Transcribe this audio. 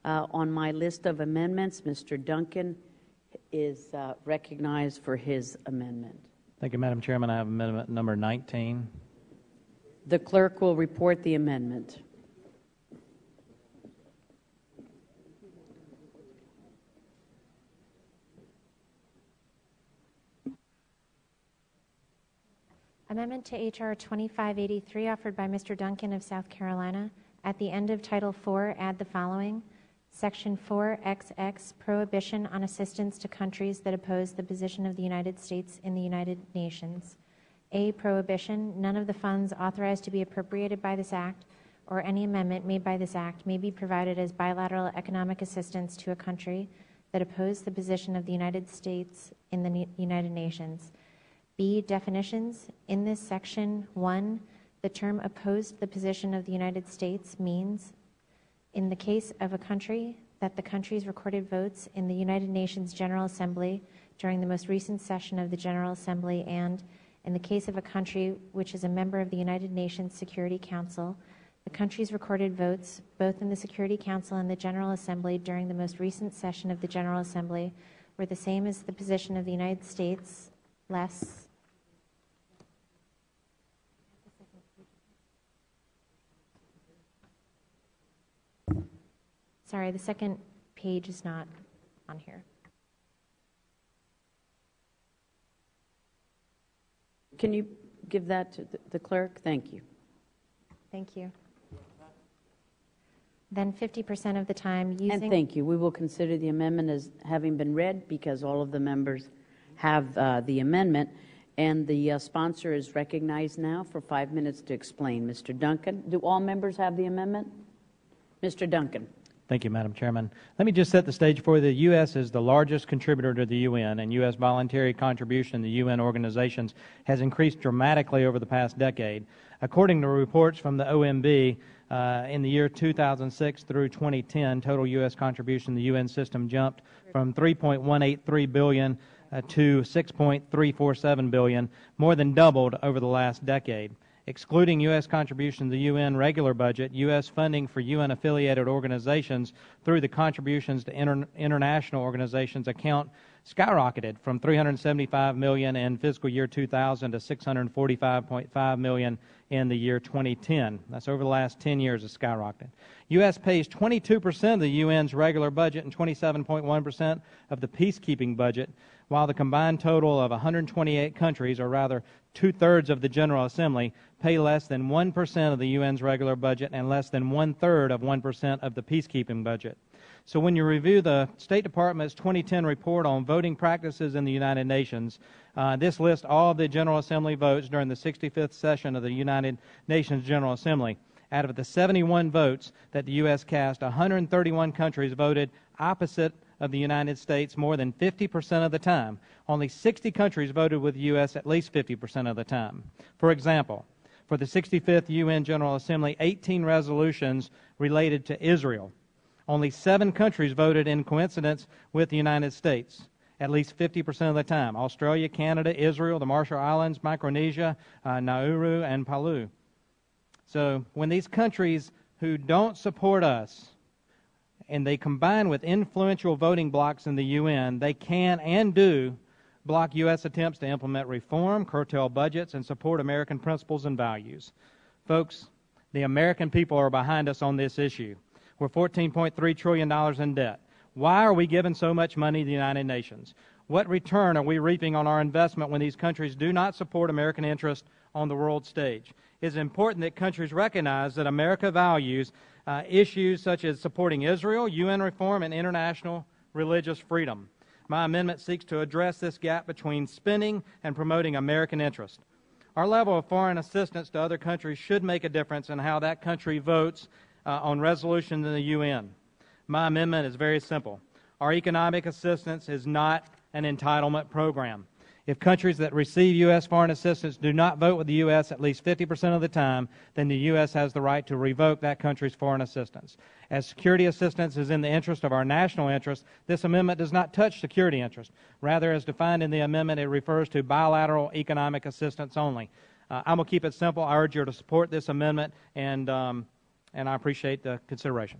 On my list of amendments, Mr. Duncan is recognized for his amendment. Thank you, Madam Chairman. I have amendment number 19. The clerk will report the amendment. Amendment to H.R. 2583 offered by Mr. Duncan of South Carolina. At the end of Title IV, add the following. Section 4XX, Prohibition on Assistance to Countries that Oppose the Position of the United States in the United Nations. A. Prohibition. None of the funds authorized to be appropriated by this Act or any amendment made by this Act may be provided as bilateral economic assistance to a country that oppose the position of the United States in the United Nations. B. Definitions. In this section 1, the term opposed the position of the United States means, in the case of a country, that the country's recorded votes in the United Nations General Assembly during the most recent session of the General Assembly, and in the case of a country which is a member of the United Nations Security Council, the country's recorded votes, both in the Security Council and the General Assembly during the most recent session of the General Assembly, were the same as the position of the United States, less. Sorry, the second page is not on here. Can you give that to the clerk? Thank you. Thank you. Then 50% of the time using... And thank you. We will consider the amendment as having been read because all of the members have the amendment. And the sponsor is recognized now for 5 minutes to explain. Mr. Duncan, do all members have the amendment? Mr. Duncan. Thank you, Madam Chairman. Let me just set the stage for you. The U.S. is the largest contributor to the UN, and U.S. voluntary contribution to UN organizations has increased dramatically over the past decade. According to reports from the OMB, in the year 2006 through 2010, total U.S. contribution to the UN system jumped from $3.183 billion to $6.347 billion, more than doubled over the last decade. Excluding U.S. contribution to the UN regular budget, U.S. funding for UN-affiliated organizations through the contributions to international organizations account skyrocketed from $375 million in fiscal year 2000 to $645.5 million in the year 2010. That's over the last 10 years of skyrocketed. U.S. pays 22% of the UN's regular budget and 27.1% of the peacekeeping budget, while the combined total of 128 countries, or rather two-thirds of the General Assembly, pay less than 1% of the UN's regular budget and less than 1/3 of 1% of the peacekeeping budget. So when you review the State Department's 2010 report on voting practices in the United Nations, this lists all of the General Assembly votes during the 65th session of the United Nations General Assembly. Out of the 71 votes that the U.S. cast, 131 countries voted opposite of the United States more than 50% of the time. Only 60 countries voted with the U.S. at least 50% of the time. For example, for the 65th UN General Assembly, 18 resolutions related to Israel. Only 7 countries voted in coincidence with the United States, at least 50% of the time. Australia, Canada, Israel, the Marshall Islands, Micronesia, Nauru, and Palau. So when these countries who don't support us and they combine with influential voting blocs in the UN, they can and do block U.S. attempts to implement reform, curtail budgets, and support American principles and values. Folks, the American people are behind us on this issue. We're $14.3 trillion in debt. Why are we giving so much money to the United Nations? What return are we reaping on our investment when these countries do not support American interests on the world stage? It's important that countries recognize that America values issues such as supporting Israel, UN reform, and international religious freedom. My amendment seeks to address this gap between spending and promoting American interest. Our level of foreign assistance to other countries should make a difference in how that country votes on resolutions in the UN. My amendment is very simple. Our economic assistance is not an entitlement program. If countries that receive U.S. foreign assistance do not vote with the U.S. at least 50% of the time, then the U.S. has the right to revoke that country's foreign assistance. As security assistance is in the interest of our national interest, this amendment does not touch security interest. Rather, as defined in the amendment, it refers to bilateral economic assistance only. I'm going to keep it simple. I urge you to support this amendment, and I appreciate the consideration.